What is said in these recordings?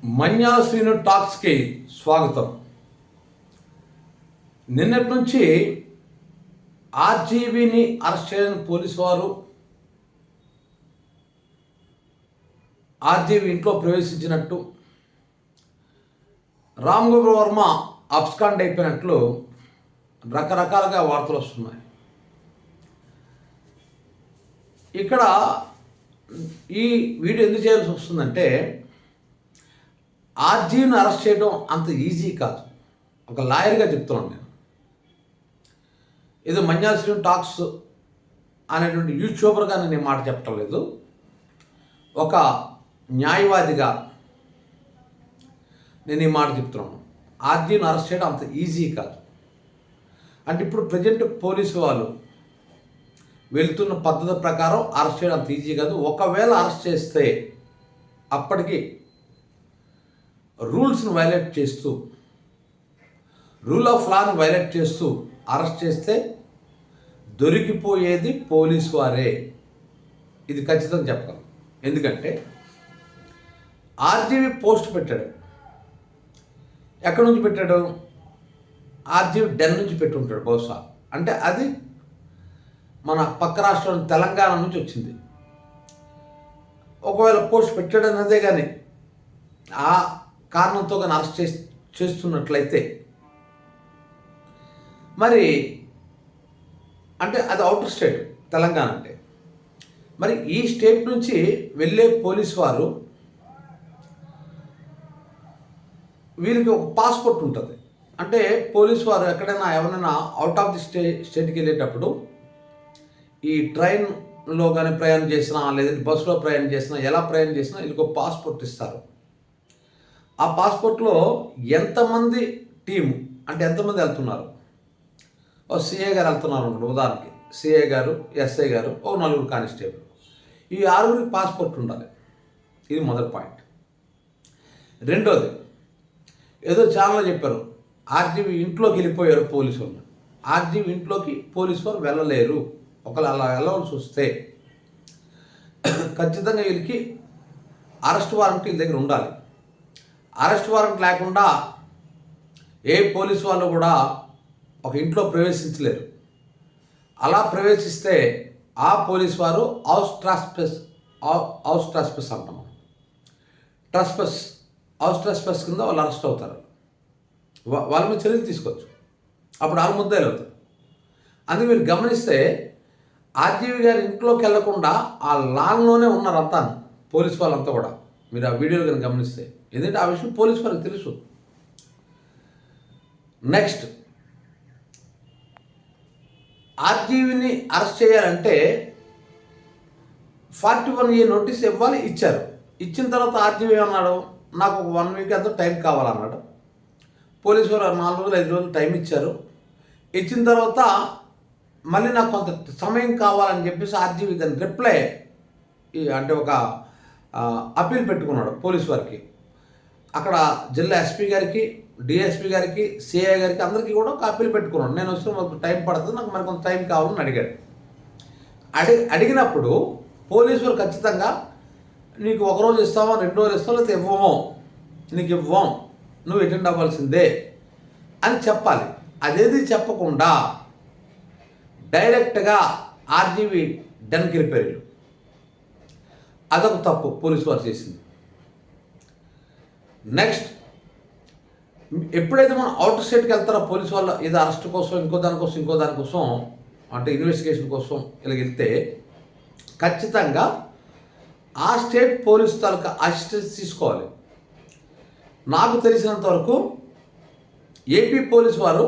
మన్యాల శ్రీను టాక్స్కి స్వాగతం. నిన్నటి నుంచి ఆర్జీవీని అరెస్ట్ చేయని పోలీసు వారు ఆర్జీవీ ఇంట్లో ప్రవేశించినట్టు, రామ్ గోపాల్ వర్మ అబ్స్కాండ్ అయిపోయినట్లు రకరకాలుగా వార్తలు వస్తున్నాయి. ఇక్కడ ఈ వీడియో ఎందుకు చేయాల్సి వస్తుందంటే, ఆర్జీని అరెస్ట్ చేయడం అంత ఈజీ కాదు. ఒక లాయర్గా చెప్తున్నాను నేను. ఏదో మన్యాల శ్రీను టాక్స్ అనేటువంటి యూట్యూబర్గా నేను ఈ మాట చెప్పటం లేదు. ఒక న్యాయవాదిగా నేను ఈ మాట చెప్తున్నాను. ఆర్జీని అరెస్ట్ చేయడం అంత ఈజీ కాదు. అంటే ఇప్పుడు ప్రజెంట్ పోలీసు వాళ్ళు వెళ్తున్న పద్ధతి ప్రకారం అరెస్ట్ చేయడం అంత ఈజీ కాదు. ఒకవేళ అరెస్ట్ చేస్తే అప్పటికి రూల్స్ను వైలేట్ చేస్తూ, రూల్ ఆఫ్ లాను వైలేట్ చేస్తూ అరెస్ట్ చేస్తే దొరికిపోయేది పోలీసు వారే. ఇది ఖచ్చితంగా చెప్పగలం. ఎందుకంటే ఆర్జీవీ పోస్ట్ పెట్టాడు. ఎక్కడి నుంచి పెట్టాడు? ఆర్జీవీ డెన్ నుంచి పెట్టి ఉంటాడు బహుశా. అంటే అది మన పక్క రాష్ట్రం తెలంగాణ నుంచి వచ్చింది. ఒకవేళ పోస్ట్ పెట్టాడు అన్నదే కానీ ఆ కారణంతో కానీ అరెస్ట్ చేస్తున్నట్లయితే మరి అంటే అది అవుటర్ స్టేట్ తెలంగాణ అంటే, మరి ఈ స్టేట్ నుంచి వెళ్ళే పోలీసు వారు వీరికి ఒక పాస్పోర్ట్ ఉంటుంది. అంటే పోలీసు వారు ఎక్కడైనా ఎవరైనా అవుట్ ఆఫ్ ది స్టేట్కి వెళ్ళేటప్పుడు ఈ ట్రైన్లో కానీ ప్రయాణం చేసినా, లేదంటే బస్సులో ప్రయాణం చేసినా, ఎలా ప్రయాణం చేసినా వీళ్ళకి ఒక పాస్పోర్ట్ ఇస్తారు. ఆ పాస్పోర్ట్లో ఎంతమంది టీము అంటే ఎంతమంది వెళ్తున్నారు, ఓ సిఏ గారు వెళ్తున్నారు అనుకోండి, ఉదాహరణకి సిఏ గారు, ఎస్ఐ గారు, ఓ 4 కానిస్టేబుల్, ఈ 6 పాస్పోర్ట్ ఉండాలి. ఇది మొదటి పాయింట్. రెండోది, ఏదో ఛానల్లో చెప్పారు ఆర్జీవీ ఇంట్లోకి వెళ్ళిపోయారు పోలీసు వాళ్ళు. ఆర్జీవీ ఇంట్లోకి పోలీసు వారు వెళ్ళలేరు. ఒకవేళ అలా వెళ్ళవలసి వస్తే ఖచ్చితంగా వీళ్ళకి అరెస్ట్ వారెంట్ వీళ్ళ దగ్గర ఉండాలి. అరెస్ట్ వారెంట్ లేకుండా ఏ పోలీసు వాళ్ళు కూడా ఒక ఇంట్లో ప్రవేశించలేరు. అలా ప్రవేశిస్తే ఆ పోలీసు వారు హౌస్ ట్రాస్పెస్ అంటాం. హౌస్ ట్రాస్పెస్ కింద వాళ్ళు అరెస్ట్ అవుతారు. వాళ్ళ మీద చర్యలు తీసుకోవచ్చు. అప్పుడు వాళ్ళు ముద్దాయిలు అవుతారు. అందుకే మీరు గమనిస్తే ఆర్జీవీ గారి ఇంట్లోకి వెళ్లకుండా ఆ లాన్లోనే ఉన్నారంతా పోలీసు వాళ్ళంతా కూడా. మీరు ఆ వీడియోలు కనుక గమనిస్తే, ఎందుకంటే ఆ విషయం పోలీసు వారికి తెలుసు. నెక్స్ట్, ఆర్జీవీని అరెస్ట్ చేయాలంటే 41A నోటీస్ ఇవ్వాలి. ఇచ్చారు. ఇచ్చిన తర్వాత ఆర్జీవీ అన్నాడు, నాకు ఒక 1 వీక్ అంతా టైం కావాలన్నాడు. పోలీసు వారు 4 రోజులు 5 రోజులు టైం ఇచ్చారు. ఇచ్చిన తర్వాత మళ్ళీ నాకు కొంత సమయం కావాలని చెప్పేసి ఆర్జీవీ దాని రిప్లై అంటే ఒక అప్పీల్ పెట్టుకున్నాడు పోలీసు వారికి. అక్కడ జిల్లా ఎస్పీ గారికి, డిఎస్పీ గారికి, సిఐ గారికి అందరికీ కూడా ఒక అప్పీల్ పెట్టుకున్నాడు. నేను వస్తే మాకు టైం పడుతుంది, నాకు మరి కొంత టైం కావాలని అడిగాడు. అడిగినప్పుడు పోలీసు వారు ఖచ్చితంగా నీకు 1 రోజు ఇస్తామో 2 రోజులు ఇస్తామో లేకపోతే ఇవ్వమో, నీకు ఇవ్వం, నువ్వు అటెండ్ అవ్వాల్సిందే అని చెప్పాలి. అదేది చెప్పకుండా డైరెక్ట్గా ఆర్జీవీ డెన్కి వెళ్ళిపోయారు. అదొక తప్పు పోలీసు వారు చేసింది. నెక్స్ట్, ఎప్పుడైతే మనం అవుటర్ స్టేట్కి వెళ్తారో పోలీసు వాళ్ళు, ఇది అరెస్ట్ కోసం, ఇంకో దానికోసం అంటే ఇన్వెస్టిగేషన్ కోసం ఇలా వెళ్తే ఖచ్చితంగా ఆ స్టేట్ పోలీసు తాలూకా అసిస్టెన్స్ తీసుకోవాలి. నాకు తెలిసినంత వరకు ఏపీ పోలీసు వారు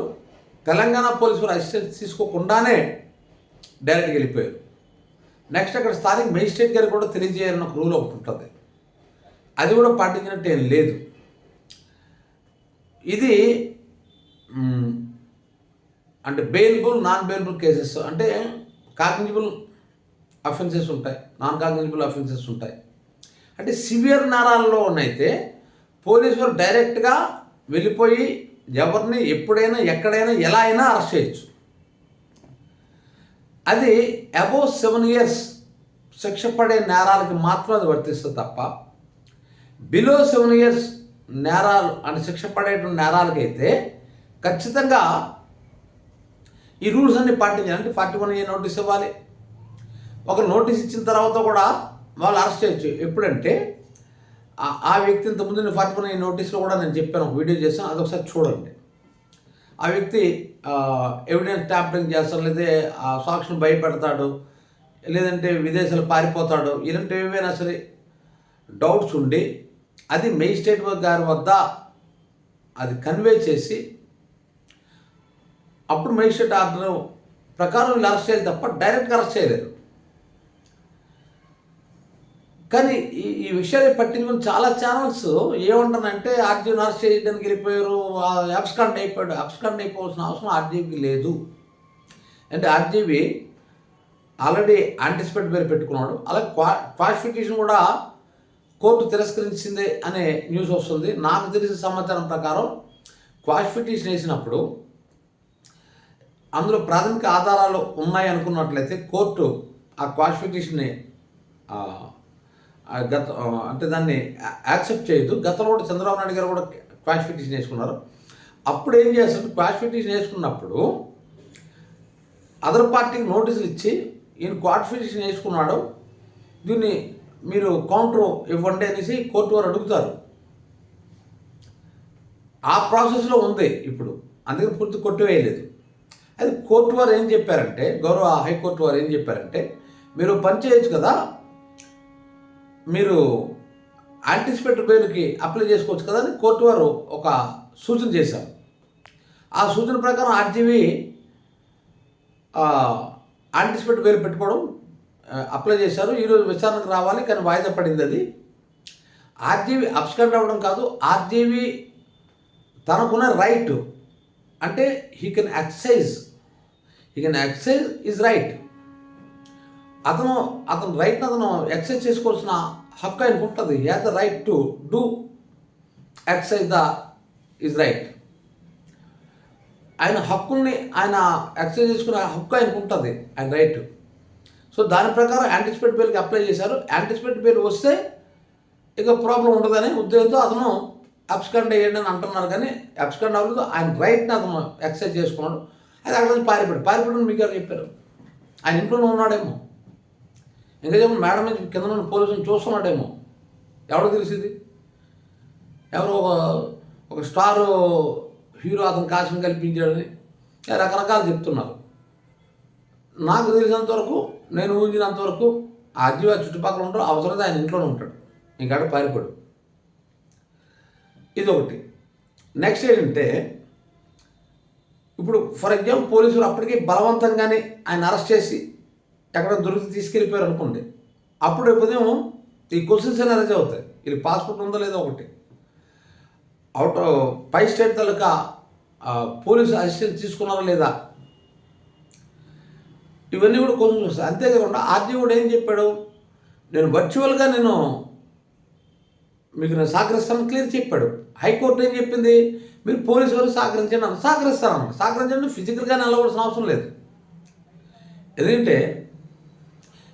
తెలంగాణ పోలీసు వారు అసిస్టెన్స్ తీసుకోకుండానే డైరెక్ట్గా వెళ్ళిపోయారు. నెక్స్ట్, అక్కడ స్థానిక మేజిస్ట్రేట్ గారికి కూడా తెలియజేయాలని ఒక రూల్ ఒకటి ఉంటుంది. అది కూడా పాటించినట్టు ఏం లేదు. ఇది అంటే బెయిలబుల్, నాన్ బెయిలబుల్ కేసెస్ అంటే కాగ్నిజబుల్ అఫెన్సెస్ ఉంటాయి, నాన్ కాగ్నిజబుల్ అఫెన్సెస్ ఉంటాయి. అంటే సివియర్ నేరాల్లోనైతే పోలీసు వారు డైరెక్ట్గా వెళ్ళిపోయి ఎవరిని ఎప్పుడైనా, ఎక్కడైనా, ఎలా అయినా అరెస్ట్ చేయొచ్చు. అది అబోవ్ 7 years శిక్ష పడే నేరాలకి మాత్రం అది వర్తిస్తుంది తప్ప బిలో 7 years నేరాలు అంటే శిక్ష పడేటువంటి నేరాలకైతే ఖచ్చితంగా ఈ రూల్స్ అన్ని పాటించాలి. అంటే 41A నోటీస్ ఇవ్వాలి. ఒక నోటీస్ ఇచ్చిన తర్వాత కూడా వాళ్ళు అరెస్ట్ చేయొచ్చు. ఎప్పుడంటే ఆ వ్యక్తి ఇంతకుముందు నేను 41A నోటీస్లో కూడా నేను చెప్పాను, ఒక వీడియో చేశాను, అదొకసారి చూడండి. ఆ వ్యక్తి ఎవిడెన్స్ ట్యాంపరింగ్ చేస్తాడు, లేదా ఆ సాక్షిని భయపెడతాడు, లేదంటే విదేశాలు పారిపోతాడు, ఇలాంటివి ఏవైనా సరే డౌట్స్ ఉండి అది మేజిస్ట్రేట్ గారి వద్ద అది కన్వే చేసి అప్పుడు మేజిస్ట్రేట్ ఆర్డర్ ప్రకారం వీళ్ళు అరెస్ట్ చేయాలి తప్ప డైరెక్ట్గా అరెస్ట్ చేయలేరు. కానీ ఈ విషయాన్ని పట్టించుకుని చాలా ఛానల్స్ ఏమంటానంటే ఆర్జీవిని అరెస్ట్ చేయడానికి వెళ్ళిపోయారు, అబ్స్కాండ్ అయిపోయాడు. అబ్స్కాండ్ అయిపోవాల్సిన అవసరం ఆర్జీవికి లేదు. అంటే ఆర్జీవి ఆల్రెడీ యాంటిసిపేట్ పేరు పెట్టుకున్నాడు. అలాగే క్వాలిఫికేషన్ కూడా కోర్టు తిరస్కరించింది అనే న్యూస్ వస్తుంది. నాకు తెలిసిన సమాచారం ప్రకారం క్వాలిఫికేషన్ వేసినప్పుడు అందులో ప్రాథమిక ఆధారాలు ఉన్నాయి అనుకున్నట్లయితే కోర్టు ఆ క్వాలిఫికేషన్ని అంటే దాన్ని యాక్సెప్ట్ చేయదు. గతంలో కూడా చంద్రబాబు నాయుడు గారు కూడా క్వాలిఫికేషన్ వేసుకున్నారు. అప్పుడు ఏం చేస్తారు, క్వాలిఫికేషన్ వేసుకున్నప్పుడు అదర్ పార్టీకి నోటీసులు ఇచ్చి ఈయన క్వాలిఫికేషన్ వేసుకున్నాడు, దీన్ని మీరు కౌంటర్ ఇవ్వండి అనేసి కోర్టు వారు అడుగుతారు. ఆ ప్రాసెస్లో ఉంది ఇప్పుడు, అందుకని పూర్తి కొట్టివేయలేదు. అది కోర్టు వారు ఏం చెప్పారంటే, గౌరవ హైకోర్టు వారు ఏం చెప్పారంటే, మీరు పని చేయొచ్చు కదా, మీరు యాంటిసిపేటెడ్ బెయిల్కి అప్లై చేసుకోవచ్చు కదా అని కోర్టు వారు ఒక సూచన చేశారు. ఆ సూచన ప్రకారం ఆర్జీవి యాంటిసిపేటెడ్ బెయిల్ పెట్టుకోవడం అప్లై చేశారు. ఈరోజు విచారణకు రావాలి, కానీ వాయిదా పడింది. అది ఆర్జీవి అబ్స్కాండ్ అవ్వడం కాదు, ఆర్జీవి తనకున్న రైట్, అంటే he can exercise his right. అతను రైట్ని అతను ఎక్సైజ్ చేసుకోవాల్సిన హక్కు ఆయనకు ఉంటుంది. He has the right to do exercise his right. ఆయన హక్కుల్ని ఆయన ఎక్సైజ్ చేసుకునే హక్కు ఆయనకు ఉంటుంది, ఆయన రైట్. సో దాని ప్రకారం యాంటిసిపేట్ బెయిల్కి అప్లై చేశారు. యాంటిసిపేట్ బెయిల్ వస్తే ఇక ప్రాబ్లం ఉండదని ఉద్దేశంతో అతను అబ్స్కాండ్ అయ్యండి అని అంటున్నారు. కానీ అబ్స్కాండ్ అవ్వలేదు, ఆయన రైట్ని అతను ఎక్సైజ్ చేసుకున్నాడు. అది అక్కడ నుంచి పారిపోయాడు మీకు ఎవరు చెప్పారు? ఆయన ఇంట్లోనే ఉన్నాడేమో, ఇంకా చెప్పండి, మేడం మీద కింద నుండి పోలీసులు చూస్తున్నాడేమో, ఎవడో తెలిసింది. ఎవరో ఒక స్టార్ హీరో అతను కాశం కల్పించాడని రకరకాలు చెప్తున్నారు. నాకు తెలిసినంతవరకు, నేను ఊహించినంతవరకు ఆర్జీవి చుట్టుపక్కల ఉంటాడు, అవసరమైతే ఆయన ఇంట్లోనే ఉంటాడు, ఇంకాడ పారిపోడు. ఇదొకటి. నెక్స్ట్ ఏంటంటే, ఇప్పుడు ఫర్ ఎగ్జాంపుల్ పోలీసులు అప్పటికీ బలవంతంగానే ఆయన అరెస్ట్ చేసి ఎక్కడ దొరికి తీసుకెళ్ళిపోయారు అనుకోండి, అప్పుడు ఉదయం ఈ క్వశ్చన్స్ అని అరెస్ట్ అవుతాయి. వీళ్ళకి పాస్పోర్ట్ ఉందో లేదో ఒకటి, పై స్టేట్ తాలూకా పోలీసు అసిస్టెన్స్ తీసుకున్నారా లేదా, ఇవన్నీ కూడా క్వశ్చన్స్ వస్తాయి. అంతేకాకుండా ఆర్జీ కూడా ఏం చెప్పాడు, నేను వర్చువల్గా మీకు నేను సహకరిస్తానని క్లియర్ చెప్పాడు. హైకోర్టు ఏం చెప్పింది, మీరు పోలీసు వారు సహకరించండి అన్న, సహకరిస్తానన్న. సహకరించండి, ఫిజికల్గా నిలవలసిన అవసరం లేదు. ఎందుకంటే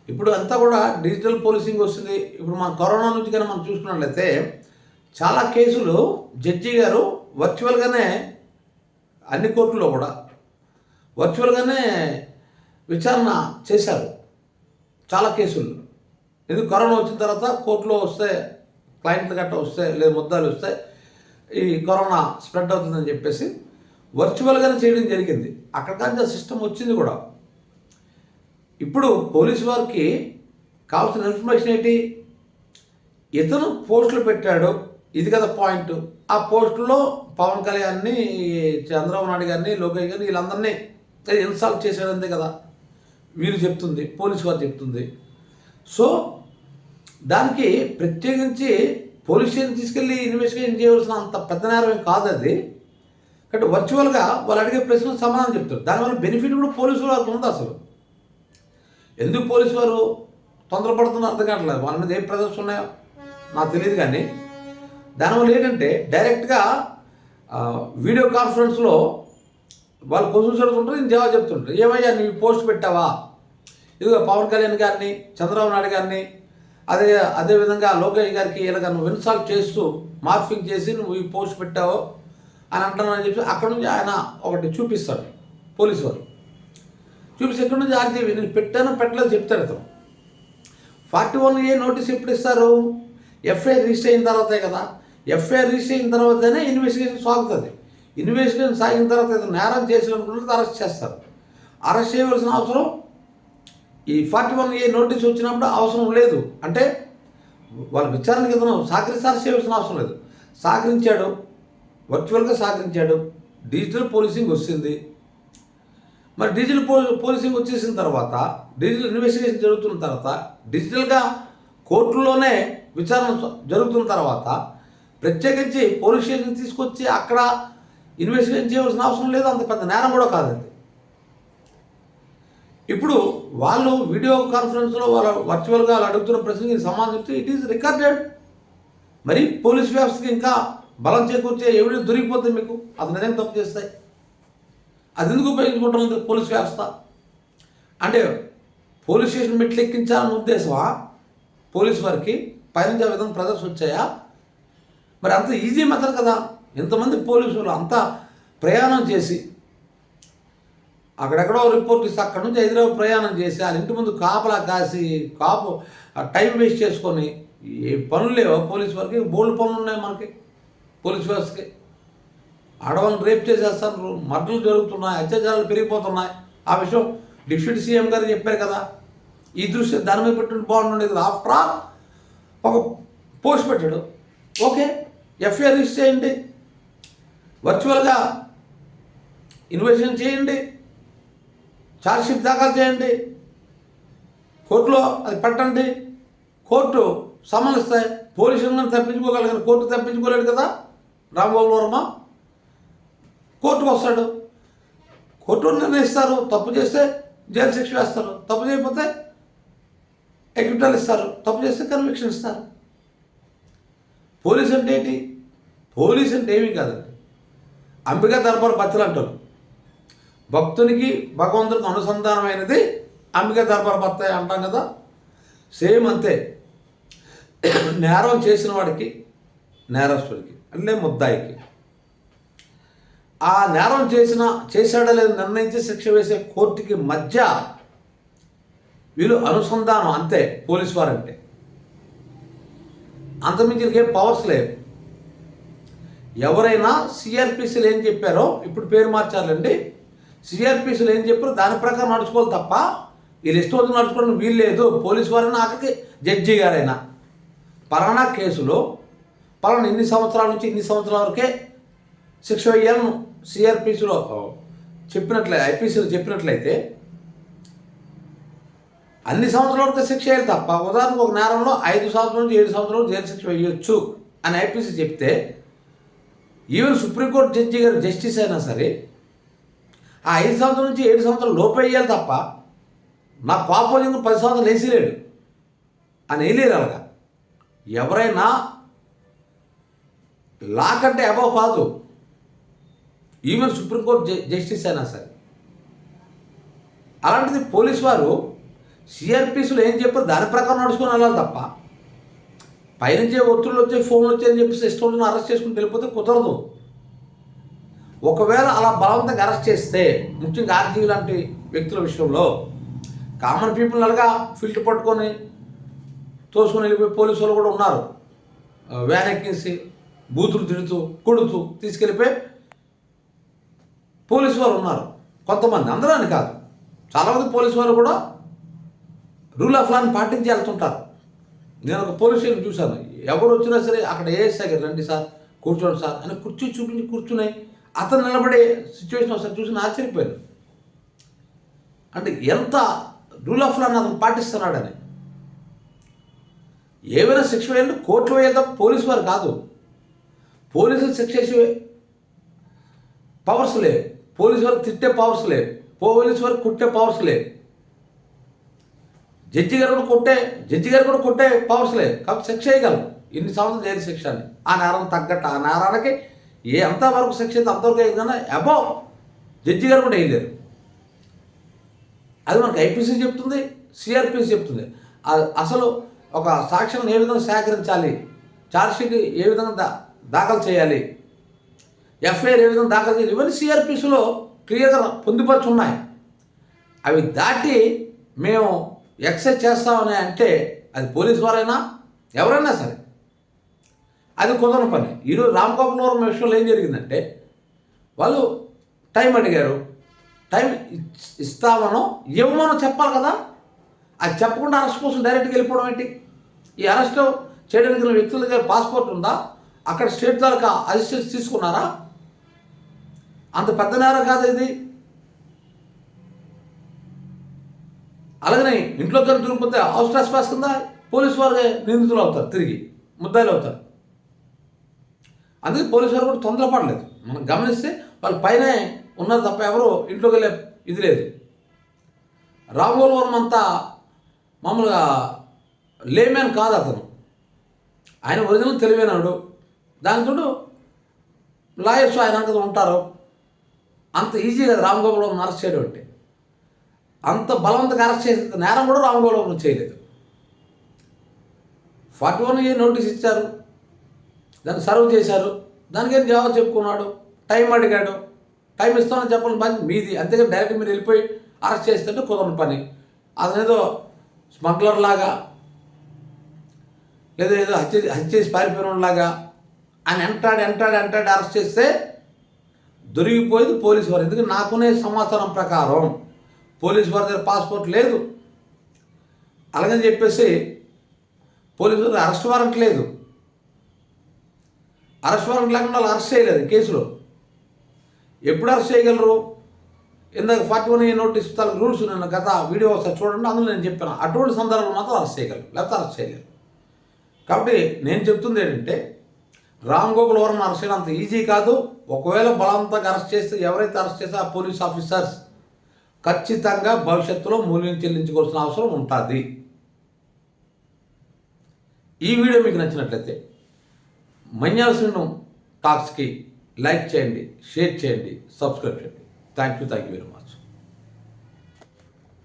ఇప్పుడు అంతా కూడా డిజిటల్ పోలీసింగ్ వస్తుంది. ఇప్పుడు మన కరోనా నుంచి కానీ మనం చూసుకున్నట్లయితే చాలా కేసులు జడ్జి గారు వర్చువల్గానే, అన్ని కోర్టుల్లో కూడా వర్చువల్గానే విచారణ చేశారు చాలా కేసులు. ఎందుకు, కరోనా వచ్చిన తర్వాత కోర్టులో వస్తే క్లయింట్లు గట్ట వస్తే, లేదా ముద్దాలు వస్తే ఈ కరోనా స్ప్రెడ్ అవుతుందని చెప్పేసి వర్చువల్గానే చేయడం జరిగింది. అక్కడికంటే సిస్టమ్ వచ్చింది కూడా. ఇప్పుడు పోలీసు వారికి కావాల్సిన ఇన్ఫర్మేషన్ ఏంటి, ఇతను పోస్టులు పెట్టాడు, ఇది కదా పాయింట్. ఆ పోస్టులో పవన్ కళ్యాణ్ని, చంద్రబాబు నాయుడు గారిని, లోకేష్ గారిని, వీళ్ళందరినీ ఇన్సాల్ట్ చేశాడు, అంతే కదా వీరు చెప్తుంది, పోలీసు వారు చెప్తుంది. సో దానికి ప్రత్యేకించి పోలీస్ స్టేషన్ తీసుకెళ్ళి ఇన్వెస్టిగేషన్ చేయవలసిన అంత పెద్ద నేరం కాదు అది. కాబట్టి వర్చువల్గా వాళ్ళు అడిగే ప్రశ్నలు సమాధానం చెప్తారు. దానివల్ల బెనిఫిట్ కూడా పోలీసు వారికి ఉంది. అసలు ఎందుకు పోలీసు వారు తొందరపడుతున్న అర్థం కావట్లేదు, వాళ్ళ మీద ఏం ప్రెజర్స్ ఉన్నాయో నాకు తెలియదు. కానీ దానివల్ల ఏంటంటే డైరెక్ట్గా వీడియో కాన్ఫరెన్స్లో వాళ్ళు క్వశ్చన్స్ అడుగుతుంటారు, నేను జవాబు చెప్తుంటారు. ఏమయ్యా నువ్వు పోస్ట్ పెట్టావా, ఇదిగో పవన్ కళ్యాణ్ గారిని, చంద్రబాబు నాయుడు గారిని, అదే అదేవిధంగా లోకేష్ గారికి ఇలాగ నువ్వు ఇన్సాల్ట్ చేస్తూ మార్ఫింగ్ చేసి నువ్వు ఈ పోస్ట్ పెట్టావో అని అంటున్నానని చెప్పి అక్కడ నుంచి ఆయన ఒకటి చూపిస్తాడు పోలీసు వారు. చూపిస్తే ఎక్కడి నుంచి ఆర్టీవీ నేను పెట్టాను పెట్టలేదు చెప్తాడు అతను. 41A నోటీస్ ఎప్పుడు ఇస్తారు? ఎఫ్ఐఆర్ రిజిస్టర్ అయిన తర్వాతే కదా. ఎఫ్ఐఆర్ రిజిస్టర్ అయిన తర్వాతనే ఇన్వెస్టిగేషన్ సాగుతుంది. ఇన్వెస్టిగేషన్ సాగిన తర్వాత ఏదో నేరం చేసినప్పుడు అరెస్ట్ చేస్తారు. అరెస్ట్ చేయవలసిన అవసరం ఈ 41A నోటీస్ వచ్చినప్పుడు అవసరం లేదు. అంటే వాళ్ళ విచారణకి ఏదైనా సహకరిస్తే అరెస్ట్ చేయవలసిన అవసరం లేదు. సహకరించాడు, వర్చువల్గా సహకరించాడు, డిజిటల్ పోలీసింగ్ వచ్చింది. మరి డిజిటల్ పోలీసింగ్ వచ్చేసిన తర్వాత, డిజిటల్ ఇన్వెస్టిగేషన్ జరుగుతున్న తర్వాత, డిజిటల్గా కోర్టులోనే విచారణ జరుగుతున్న తర్వాత ప్రత్యేకించి పోలీస్ స్టేషన్ తీసుకొచ్చి అక్కడ ఇన్వెస్టిగేషన్ చేయవలసిన అవసరం లేదు. అంత పెద్ద నేరం కూడా కాదండి. ఇప్పుడు వాళ్ళు వీడియో కాన్ఫరెన్స్లో వాళ్ళ వర్చువల్గా వాళ్ళు అడుగుతున్న ప్రశ్నకి సమాధానం చెప్తే ఇట్ ఈస్ రికార్డెడ్. మరి పోలీస్ వ్యవస్థకి ఇంకా బలం చేకూర్చే ఎవిడెన్స్ దొరికిపోతుంది మీకు. అది నిజంగా తప్పు చేస్తాయి. అది ఎందుకు ఉపయోగించుకుంటుంది పోలీస్ వ్యవస్థ? అంటే పోలీస్ స్టేషన్ మెట్లు ఎక్కించాలన్న ఉద్దేశమా పోలీస్ వారికి? పైనుంచి ఆ విధంగా ప్రజర్స్ వచ్చాయా? మరి అంత ఈజీ మెథడ్ కదా. ఎంతమంది పోలీసులు అంతా ప్రయాణం చేసి అక్కడెక్కడో రిపోర్ట్ ఇస్తే అక్కడ నుంచి హైదరాబాద్ ప్రయాణం చేసి వాళ్ళ ఇంటి ముందు కాపలా కాసి టైం వేస్ట్ చేసుకొని ఏ పనులు లేవో పోలీస్ వారికి? బోల్డ్ పనులు ఉన్నాయి మనకి పోలీస్ వ్యవస్థకి. ఆడవాళ్ళని రేప్ చేసేస్తారు, మర్డర్లు జరుగుతున్నాయి, అత్యాచారాలు పెరిగిపోతున్నాయి. ఆ విషయం డిప్యూటీ సీఎం గారు చెప్పారు కదా. ఈ దృష్టి దాని మీద పెట్టుకుని బాగుండేది కదా. ఆఫ్టర్ ఆల్ ఒక పోస్ట్ పెట్టాడు, ఓకే ఎఫ్ఐఆర్ రిజిస్టర్ చేయండి, వర్చువల్గా ఇన్వెస్టిగేషన్ చేయండి, ఛార్జ్షీట్ దాఖలు చేయండి, కోర్టులో అది పెట్టండి. కోర్టు సమన్లు ఇస్తాయి. పోలీసులను తప్పించుకోగలిగిన కోర్టు తప్పించుకోలేడు కదా రాంబాబు వర్మ. కోర్టుకు వస్తాడు, కోర్టు నిర్ణయిస్తారు. తప్పు చేస్తే జైలు శిక్ష వేస్తారు, తప్పు చేయకపోతే ఎక్విటల్ ఇస్తారు, తప్పు చేస్తే కన్విక్షన్ ఇస్తారు. పోలీస్ అంటే ఏంటి? పోలీస్ అంటే ఏమీ కాదండి. అంబికా దర్బార్ బత్తలు అంటారు. భక్తునికి భగవంతునికి అనుసంధానమైనది అంబికా దర్బార్ బత్తాయి అంటాం కదా. సేమ్ అంతే. నేరం చేసిన వాడికి, నేరస్తుడికి అంటే ముద్దాయికి, ఆ నేరం చేశాడో లేదో నిర్ణయించి శిక్ష వేసే కోర్టుకి మధ్య వీళ్ళు అనుసంధానం అంతే పోలీసు వారంటే. అంతమించి ఏం పవర్స్ లేవు. ఎవరైనా సిఆర్పిసిలు ఏం చెప్పారో, ఇప్పుడు పేరు మార్చాలండి, సిఆర్పిసిలు ఏం చెప్పారో దాని ప్రకారం నడుచుకోవాలి తప్ప వీళ్ళు ఇష్టం వచ్చి నడుచుకోవడం వీలు లేదు. పోలీసు వారైనా ఆఖరికి జడ్జి గారైనా పలానా కేసులో పలానా ఇన్ని సంవత్సరాల నుంచి ఇన్ని సంవత్సరాల వరకే శిక్ష వేయాలను సిఆర్పిసిలో ఐపీసీలో చెప్పినట్లయితే అన్ని సంవత్సరాల వరకు శిక్ష వేయాలి తప్ప ఉదాహరణకు ఒక నేరంలో 5 సంవత్సరాల నుంచి 7 సంవత్సరాలు జైలు శిక్ష వేయొచ్చు అని ఐపీసీ చెప్తే ఈవెన్ సుప్రీంకోర్టు జడ్జి గారు జస్టిస్ అయినా సరే ఆ 5 సంవత్సరాల నుంచి 7 సంవత్సరాలు లోపు వేయాలి తప్ప నా పాపోజింగ్ 10 సంవత్సరాలు వేసిలేడు అని వేయలేరు. అలాగా ఎవరైనా లా కంటే అబవ్ కాదు, ఈవెన్ సుప్రీంకోర్టు జస్టిస్ అయినా సరే. అలాంటిది పోలీసు వారు సిఆర్పిసిలో ఏం చెప్పారు దాని ప్రకారం నడుచుకొని వెళ్ళాలి తప్ప పైనుంచే ఒత్తిళ్ళు వచ్చాయి, ఫోన్లు వచ్చాయని చెప్పేసి ఇష్టం అరెస్ట్ చేసుకుని వెళ్ళిపోతే కుదరదు. ఒకవేళ అలా బలవంతంగా అరెస్ట్ చేస్తే, ముఖ్యంగా ఆర్జీవి లాంటి వ్యక్తుల విషయంలో కామన్ పీపుల్ అలాగా ఫిల్టర్ పట్టుకొని తోసుకొని వెళ్ళిపోయి పోలీసు వాళ్ళు కూడా ఉన్నారు. వ్యాన్ ఎక్కించి బూతులు తిడుతూ కొడుతూ తీసుకెళ్ళిపోయి పోలీసు వారు ఉన్నారు కొంతమంది, అందరూ అని కాదు. చాలామంది పోలీసు వారు కూడా రూల్ ఆఫ్ లాని పాటించి వెళ్తుంటారు. నేను ఒక పోలీస్ స్టేషన్ చూశాను. ఎవరు వచ్చినా సరే అక్కడ ఏఎస్ఐ గారు రండి సార్, కూర్చోండి సార్ అని కుర్చీ చూపించి కూర్చున్నాయి. అతను నిలబడే సిచ్యువేషన్ ఒకసారి చూసి ఆశ్చర్యపోయాను. అంటే ఎంత రూల్ ఆఫ్ లాని అతను పాటిస్తున్నాడని. ఏమైనా శిక్ష వేయాలంటే కోర్టులో వేయాలి, పోలీసు వారు కాదు. పోలీసులు శిక్ష చేసే పవర్స్ లేవు, పోలీసు వారికి తిట్టే పవర్స్ లేవు, పోలీసు వారికి కుట్టే పవర్స్ లేవు, జడ్జి గారు కూడా కొట్టే పవర్స్ లేవు. కాబట్టి శిక్ష వేయగలరు, ఇన్ని సంవత్సరాలు జైలు శిక్ష అని. ఆ నేరం తగ్గట్టు ఆ నేరానికి ఎంతవరకు శిక్ష అయితే అంతవరకు అయిందన్నా అబౌవ్ జడ్జి గారు కూడా వేయలేరు. అది మనకు ఐపీసీ చెప్తుంది, సిఆర్పిసి చెప్తుంది. అసలు ఒక సాక్ష్యాలను ఏ విధంగా సేకరించాలి, ఛార్జ్షీట్ ఏ విధంగా దాఖలు చేయాలి, ఎఫ్ఐఆర్ ఏ విధంగా దాఖలు చేయాలి, ఇవన్నీ సిఆర్పిసిలో క్లియర్గా పొందుపరిచి ఉన్నాయి. అవి దాటి మేము ఎక్సైజ్ చేస్తామని అంటే అది పోలీసు వారైనా ఎవరైనా సరే అది కుదరని పని. ఈరోజు రామగోపాలవరం విషయంలో ఏం జరిగిందంటే వాళ్ళు టైం అడిగారు, టైం ఇస్తామనో ఇవ్వమనో చెప్పాలి కదా. అది చెప్పకుండా అరెస్ట్ కోసం డైరెక్ట్గా వెళ్ళిపోవడం ఏంటి? ఈ అరెస్ట్ చేయడానికి వ్యక్తుల దగ్గర పాస్పోర్ట్ ఉందా? అక్కడ స్టేట్ ద్వారా అసిస్టెన్స్ తీసుకున్నారా? అంత పెద్ద నేరం కాదు ఇది. అలాగనే ఇంట్లో కానీ దొరికిపోతే హౌస్ ట్రెస్పాస్ కింద పోలీసు వారు నిందితులు అవుతారు, తిరిగి ముద్దాయిలు అవుతారు. అందుకే పోలీసు వారు కూడా తొందరపడలేదు. మనం గమనిస్తే వాళ్ళ పైనే ఉన్నారు తప్ప ఎవరు ఇంట్లోకి వెళ్ళే ఇది లేదు. రామగోపాలవరం అంతా మామూలుగా లేమ్యాన్ కాదు అతను, ఆయన ఒరిజినల్ తెలివైనడు. దానితో లాయర్స్ ఆయన అంతా ఉంటారు. అంత ఈజీ కదా రామగోపాలవరం అరెస్ట్ చేయడం అంటే. అంత బలవంతంగా అరెస్ట్ చేసే నేరం కూడా రామగోపాలవరం చేయలేదు. 41A నోటీస్ ఇచ్చారు, దాన్ని సర్వ్ చేశారు, దానికేం జవాబు చెప్పుకున్నాడు, టైం అడిగాడు, టైం ఇస్తామని చెప్పాలని బాధ్యత మీది. అంతేగాని డైరెక్ట్ మీరు వెళ్ళిపోయి అరెస్ట్ చేస్తుంటే కుదరని పని. అతనేదో స్మగ్లర్ లాగా లేదా ఏదో హత్య చేసి పారిపోయినలాగా ఆయన ఎంటాడు అరెస్ట్ చేస్తే దొరికిపోయేది పోలీసు వారు. ఎందుకంటే నాకునే సమాచారం ప్రకారం పోలీసు వారి దగ్గర పాస్పోర్ట్ లేదు. అలాగని చెప్పేసి పోలీసు వారు అరెస్ట్ వారెంట్ లేదు. అరెస్ట్ వారెంట్ లేకుండా వాళ్ళు అరెస్ట్ చేయలేదు కేసులో. ఎప్పుడు అరెస్ట్ చేయగలరు? ఇందాక 41A నోటీస్ తాలూకు రూల్స్ నేను గత వీడియో ఒకసారి చూడండి, అందులో నేను చెప్పాను. అటువంటి సందర్భంలో మాత్రం అరెస్ట్ చేయగలరు, లేకపోతే అరెస్ట్ చేయలేరు. కాబట్టి నేను చెప్తుంది ఏంటంటే రామగోపాలవరం అరెస్ట్ చేయడం అంత ఈజీ కాదు. ఒకవేళ బలవంతంగా అరెస్ట్ చేస్తే ఎవరైతే అరెస్ట్ చేస్తే ఆ పోలీస్ ఆఫీసర్స్ ఖచ్చితంగా భవిష్యత్తులో మూల్యం చెల్లించుకోవాల్సిన అవసరం ఉంటుంది. ఈ వీడియో మీకు నచ్చినట్లయితే మన్యాల శ్రీను టాక్స్కి లైక్ చేయండి, షేర్ చేయండి, సబ్స్క్రైబ్ చేయండి. Thank you very much.